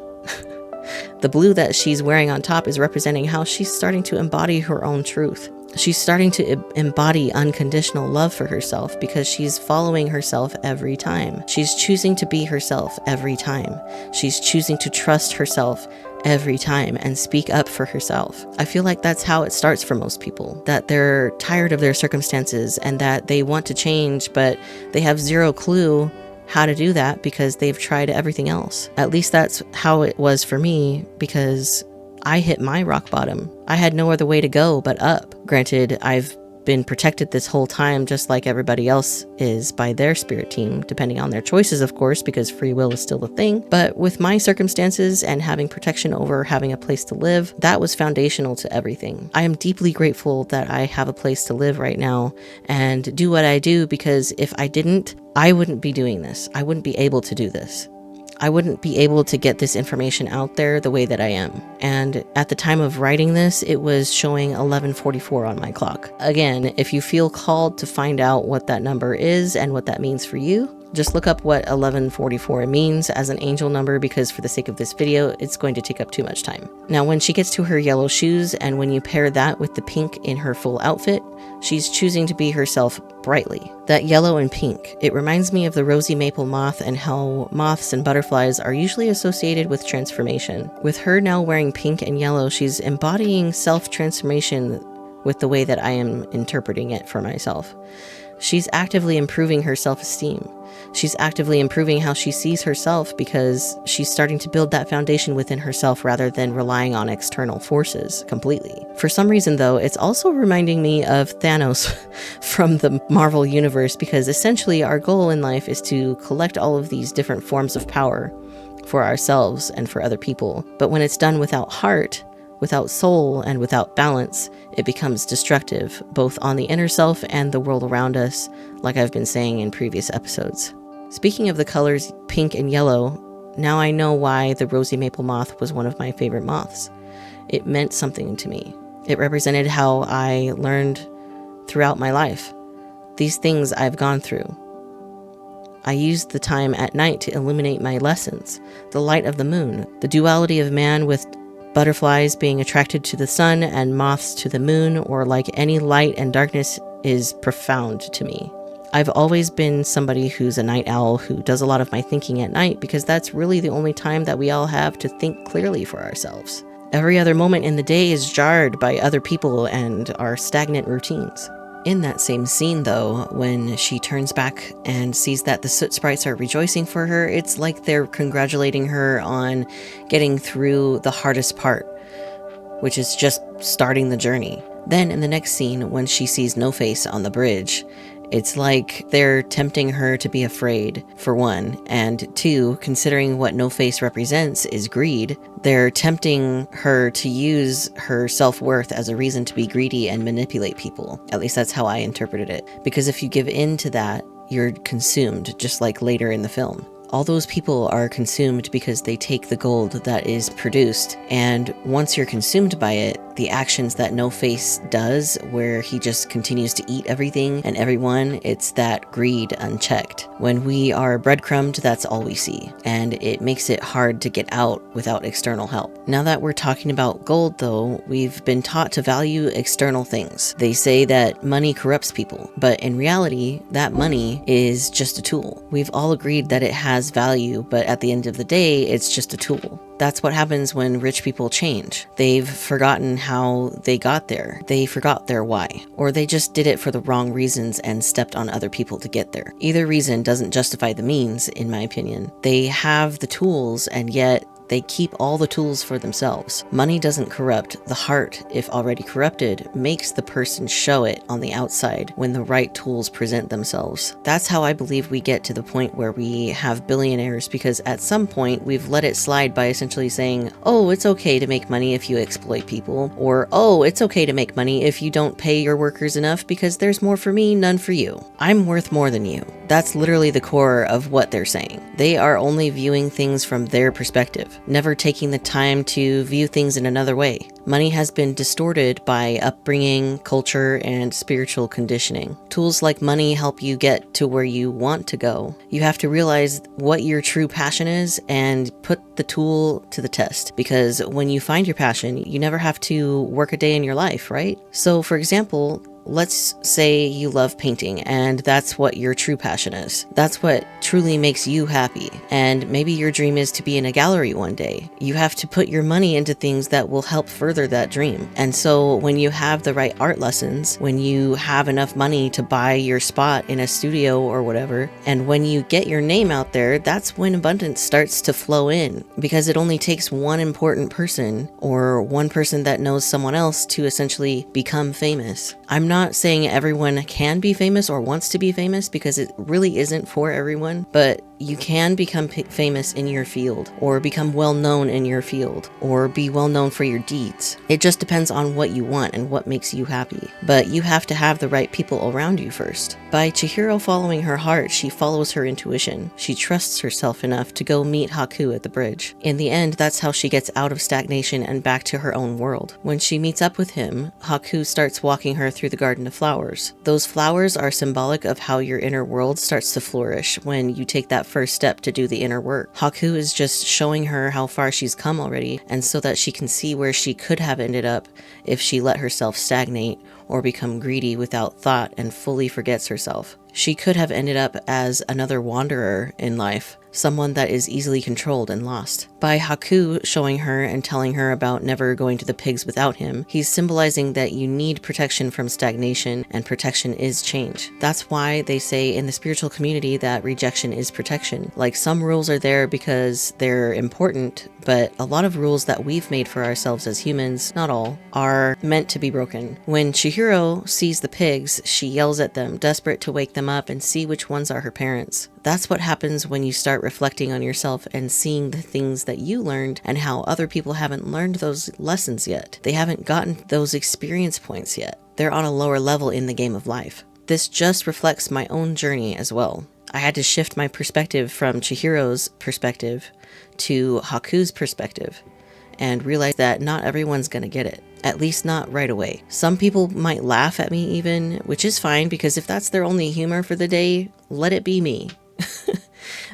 The blue that she's wearing on top is representing how she's starting to embody her own truth. She's starting to embody unconditional love for herself because she's following herself every time. She's choosing to be herself every time. She's choosing to trust herself every time and speak up for herself. I feel like that's how it starts for most people, that they're tired of their circumstances and that they want to change, but they have zero clue how to do that because they've tried everything else. At least that's how it was for me, because I hit my rock bottom. I had no other way to go but up. Granted, I've been protected this whole time just like everybody else is by their spirit team, depending on their choices, of course, because free will is still a thing. But with my circumstances and having protection over having a place to live, that was foundational to everything. I am deeply grateful that I have a place to live right now and do what I do, because if I didn't, I wouldn't be doing this. I wouldn't be able to do this. I wouldn't be able to get this information out there the way that I am. And at the time of writing this, it was showing 11:44 on my clock. Again, if you feel called to find out what that number is and what that means for you, just look up what 11:44 means as an angel number, because for the sake of this video, it's going to take up too much time. Now, when she gets to her yellow shoes, and when you pair that with the pink in her full outfit, she's choosing to be herself brightly. That yellow and pink, it reminds me of the rosy maple moth and how moths and butterflies are usually associated with transformation. With her now wearing pink and yellow, she's embodying self-transformation with the way that I am interpreting it for myself. She's actively improving her self-esteem. She's actively improving how she sees herself, because she's starting to build that foundation within herself rather than relying on external forces completely. For some reason, though, it's also reminding me of Thanos from the Marvel Universe, because essentially our goal in life is to collect all of these different forms of power for ourselves and for other people. But when it's done without heart, without soul, and without balance, it becomes destructive, both on the inner self and the world around us, like I've been saying in previous episodes. Speaking of the colors pink and yellow, now I know why the rosy maple moth was one of my favorite moths. It meant something to me. It represented how I learned throughout my life. These things I've gone through. I used the time at night to illuminate my lessons, the light of the moon, the duality of man with Butterflies being attracted to the sun and moths to the moon, or like any light and darkness, is profound to me. I've always been somebody who's a night owl who does a lot of my thinking at night because that's really the only time that we all have to think clearly for ourselves. Every other moment in the day is jarred by other people and our stagnant routines. In that same scene though, when she turns back and sees that the soot sprites are rejoicing for her, it's like they're congratulating her on getting through the hardest part, which is just starting the journey. Then in the next scene, when she sees No Face on the bridge, it's like they're tempting her to be afraid, for one, and two, considering what No Face represents is greed, they're tempting her to use her self-worth as a reason to be greedy and manipulate people. At least that's how I interpreted it. Because if you give in to that, you're consumed, just like later in the film. All those people are consumed because they take the gold that is produced, and once you're consumed by it, the actions that No Face does, where he just continues to eat everything and everyone, it's that greed unchecked. When we are breadcrumbed, that's all we see, and it makes it hard to get out without external help. Now that we're talking about gold though, we've been taught to value external things. They say that money corrupts people, but in reality, that money is just a tool. We've all agreed that it has value, but at the end of the day, it's just a tool. That's what happens when rich people change. They've forgotten how they got there. They forgot their why. Or they just did it for the wrong reasons and stepped on other people to get there. Either reason doesn't justify the means, in my opinion. They have the tools, and yet they keep all the tools for themselves. Money doesn't corrupt. The heart, if already corrupted, makes the person show it on the outside when the right tools present themselves. That's how I believe we get to the point where we have billionaires, because at some point we've let it slide by essentially saying, oh, it's okay to make money if you exploit people, or oh, it's okay to make money if you don't pay your workers enough because there's more for me, none for you. I'm worth more than you. That's literally the core of what they're saying. They are only viewing things from their perspective, never taking the time to view things in another way. Money has been distorted by upbringing, culture, and spiritual conditioning. Tools like money help you get to where you want to go. You have to realize what your true passion is and put the tool to the test, because when you find your passion, you never have to work a day in your life, right? So for example, let's say you love painting and that's what your true passion is. That's what truly makes you happy. And maybe your dream is to be in a gallery one day. You have to put your money into things that will help further that dream. And so when you have the right art lessons, when you have enough money to buy your spot in a studio or whatever, and when you get your name out there, that's when abundance starts to flow in, because it only takes one important person or one person that knows someone else to essentially become famous. I'm not saying everyone can be famous or wants to be famous, because it really isn't for everyone, but you can become famous in your field, or become well known in your field, or be well known for your deeds. It just depends on what you want and what makes you happy. But you have to have the right people around you first. By Chihiro following her heart, she follows her intuition. She trusts herself enough to go meet Haku at the bridge. In the end, that's how she gets out of stagnation and back to her own world. When she meets up with him, Haku starts walking her through the garden of flowers. Those flowers are symbolic of how your inner world starts to flourish when you take that first step to do the inner work. Haku is just showing her how far she's come already, and so that she can see where she could have ended up if she let herself stagnate or become greedy without thought and fully forgets herself. She could have ended up as another wanderer in life, someone that is easily controlled and lost. By Haku showing her and telling her about never going to the pigs without him, he's symbolizing that you need protection from stagnation, and protection is change. That's why they say in the spiritual community that rejection is protection. Like, some rules are there because they're important, but a lot of rules that we've made for ourselves as humans, not all, are meant to be broken. When Chihiro sees the pigs, she yells at them, desperate to wake them up and see which ones are her parents. That's what happens when you start reflecting on yourself and seeing the things that you learned and how other people haven't learned those lessons yet. They haven't gotten those experience points yet. They're on a lower level in the game of life. This just reflects my own journey as well. I had to shift my perspective from Chihiro's perspective to Haku's perspective and realize that not everyone's gonna get it. At least not right away. Some people might laugh at me even, which is fine, because if that's their only humor for the day, let it be me.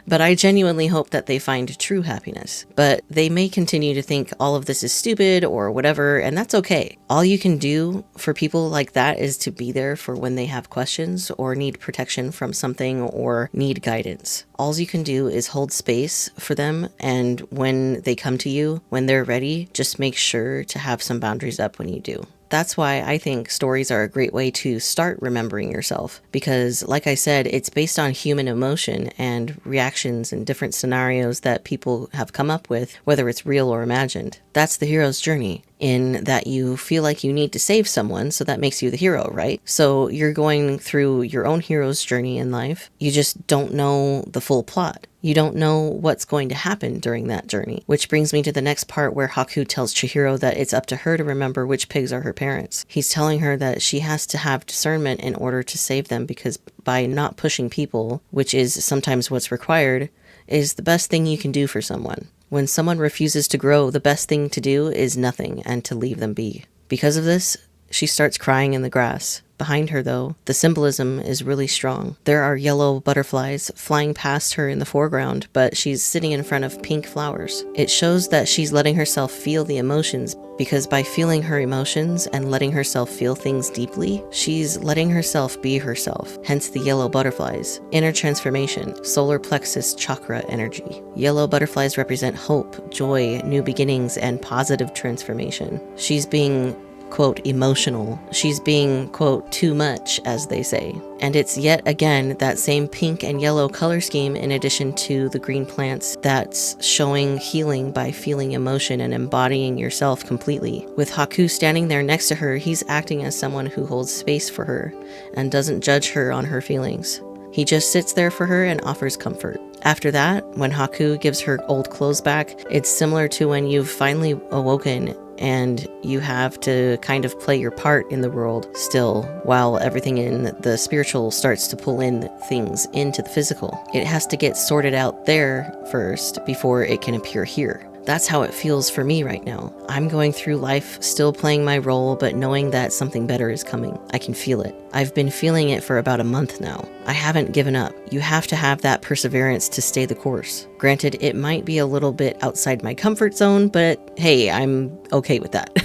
But I genuinely hope that they find true happiness. But they may continue to think all of this is stupid or whatever, and that's okay. All you can do for people like that is to be there for when they have questions or need protection from something or need guidance. All you can do is hold space for them, and when they come to you, when they're ready, just make sure to have some boundaries up when you do. That's why I think stories are a great way to start remembering yourself, because like I said, it's based on human emotion and reactions and different scenarios that people have come up with, whether it's real or imagined. That's the hero's journey, in that you feel like you need to save someone, so that makes you the hero, right? So you're going through your own hero's journey in life. You just don't know the full plot. You don't know what's going to happen during that journey, which brings me to the next part where Haku tells Chihiro that it's up to her to remember which pigs are her parents. He's telling her that she has to have discernment in order to save them, because by not pushing people, which is sometimes what's required, is the best thing you can do for someone. When someone refuses to grow, the best thing to do is nothing and to leave them be. Because of this, she starts crying in the grass. Behind her, though, the symbolism is really strong. There are yellow butterflies flying past her in the foreground, but she's sitting in front of pink flowers. It shows that she's letting herself feel the emotions, because by feeling her emotions and letting herself feel things deeply, she's letting herself be herself, hence the yellow butterflies. Inner transformation, solar plexus chakra energy. Yellow butterflies represent hope, joy, new beginnings, and positive transformation. She's being quote, emotional. She's being, quote, too much, as they say. And it's yet again that same pink and yellow color scheme, in addition to the green plants, that's showing healing by feeling emotion and embodying yourself completely. With Haku standing there next to her, he's acting as someone who holds space for her and doesn't judge her on her feelings. He just sits there for her and offers comfort. After that, when Haku gives her old clothes back, it's similar to when you've finally awoken and you have to kind of play your part in the world still, while everything in the spiritual starts to pull in things into the physical. It has to get sorted out there first before it can appear here. That's how it feels for me right now. I'm going through life still playing my role, but knowing that something better is coming. I can feel it. I've been feeling it for about a month now. I haven't given up. You have to have that perseverance to stay the course. Granted, it might be a little bit outside my comfort zone, but hey, I'm okay with that.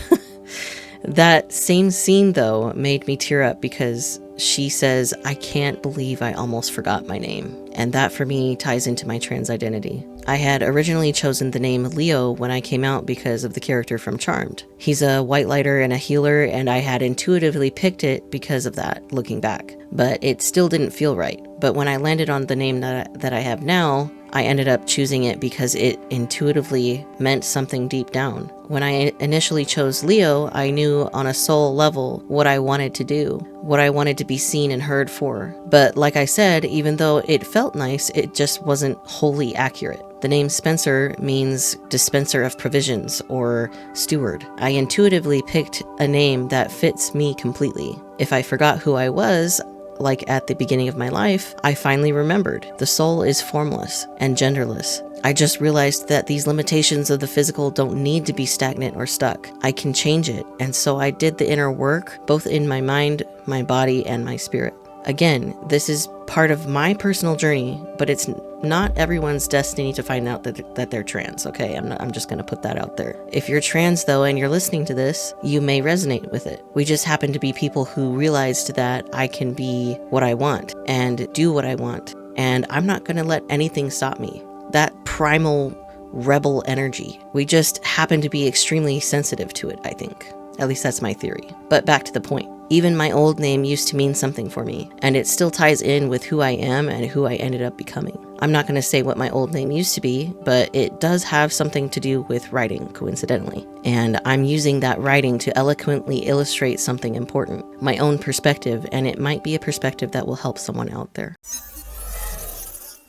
That same scene, though, made me tear up because she says, "I can't believe I almost forgot my name." And that for me ties into my trans identity. I had originally chosen the name Leo when I came out because of the character from Charmed. He's a white lighter and a healer, and I had intuitively picked it because of that, looking back. But it still didn't feel right. But when I landed on the name that I have now, I ended up choosing it because it intuitively meant something deep down. When I initially chose Leo, I knew on a soul level what I wanted to do, what I wanted to be seen and heard for. But like I said, even though it felt nice, it just wasn't wholly accurate. The name Spencer means dispenser of provisions or steward. I intuitively picked a name that fits me completely. If I forgot who I was, like at the beginning of my life, I finally remembered. The soul is formless and genderless. I just realized that these limitations of the physical don't need to be stagnant or stuck. I can change it, and so I did the inner work, both in my mind, my body, and my spirit. Again, this is part of my personal journey, but it's not everyone's destiny to find out that they're trans, okay? I'm just gonna put that out there. If you're trans, though, and you're listening to this, you may resonate with it. We just happen to be people who realized that I can be what I want and do what I want, and I'm not gonna let anything stop me. That primal rebel energy. We just happen to be extremely sensitive to it, I think. At least that's my theory. But back to the point. Even my old name used to mean something for me, and it still ties in with who I am and who I ended up becoming. I'm not going to say what my old name used to be, but it does have something to do with writing, coincidentally. And I'm using that writing to eloquently illustrate something important, my own perspective, and it might be a perspective that will help someone out there.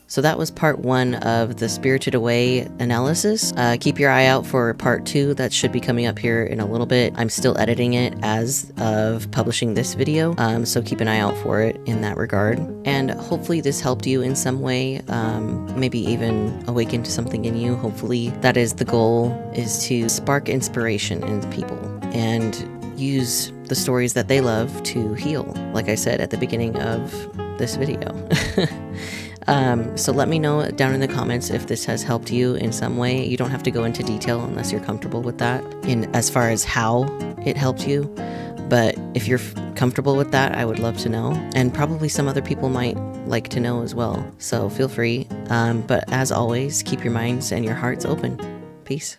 So that was part 1 of the Spirited Away analysis. Keep your eye out for part 2 that should be coming up here in a little bit. I'm still editing it as of publishing this video, so keep an eye out for it in that regard. And hopefully this helped you in some way, maybe even awakened something in you. Hopefully that is the goal, is to spark inspiration in people and use the stories that they love to heal, like I said at the beginning of this video. So let me know down in the comments if this has helped you in some way. You don't have to go into detail unless you're comfortable with that in as far as how it helped you. But if you're comfortable with that, I would love to know. And probably some other people might like to know as well. So feel free. But as always, keep your minds and your hearts open. Peace.